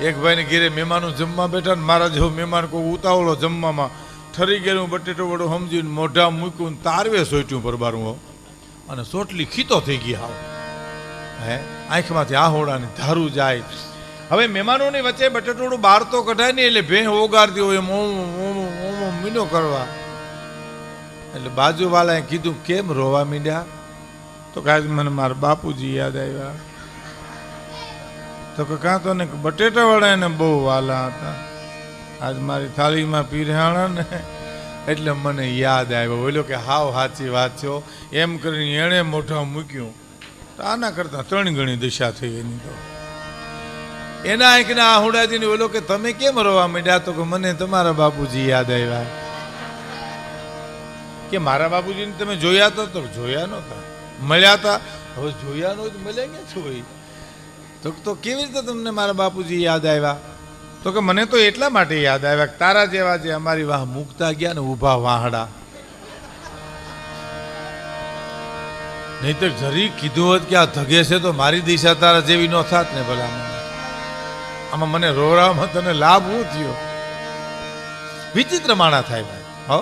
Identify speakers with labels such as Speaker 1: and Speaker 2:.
Speaker 1: એક ભાઈને ઘેરે મહેમાનો જમવા બેઠા ને મારા જેવો મહેમાન કોઈ ઉતાવળો જમવામાં ઠરી ગયેલું બટેટો વડું સમજીને મોઢા મૂક્યું તારવે સોટ્યું પરબારું અને સોટલી ખીતો થઈ ગઈ હાવ હે આંખમાંથી આહોડાની ધારું જાય. હવે મહેમાનોની વચ્ચે બટેટોડું બહાર તો કઢાય નહીં એટલે ભેં ઓગારતી હોય એમ ઓમ મીનો કરવા. એટલે બાજુવાળાએ કીધું કેમ રોવા મીંડ્યા? તો કાંઈ મને મારા બાપુજી યાદ આવ્યા. તો કાં તો ને બટેટાવાળા એને બહુ વાલા હતા, આજ મારી થાળીમાં પીરહાણા ને એટલે મને યાદ આવ્યો. બોલ્યો કે હાવ સાચી વાત છો એમ કરીને એણે મોઢા મૂક્યું તો આના કરતાં 3 ગણી દિશા થઈ એની. તો એના આંખના આહુડાજીને બોલો કે તમે કેમ રોવા માંડ્યા? તો કે મને તમારા બાપુજી યાદ આવ્યા. કે મારા બાપુજીને તમે જોયા તો? તો જોયા નહોતા, મળ્યા હતા. હવે જોયા નો મળ્યા ક્યાં છો ભાઈ? તો કેવી રીતે તમને મારા બાપુજી યાદ આવ્યા? તો કે મને તો એટલા માટે યાદ આવ્યા તારા જેવા જે અમારી વાહ મૂકતા ગયા ને ઊભા વાહડા. નહીતર જરી કીધું હોત કે આ ધગે છે તો મારી દિશા તારા જેવી ન થાત ને. ભલા આમાં મને રોવામાં તને લાભ શું થયો? વિચિત્ર માણા થાય ભાઈ. હો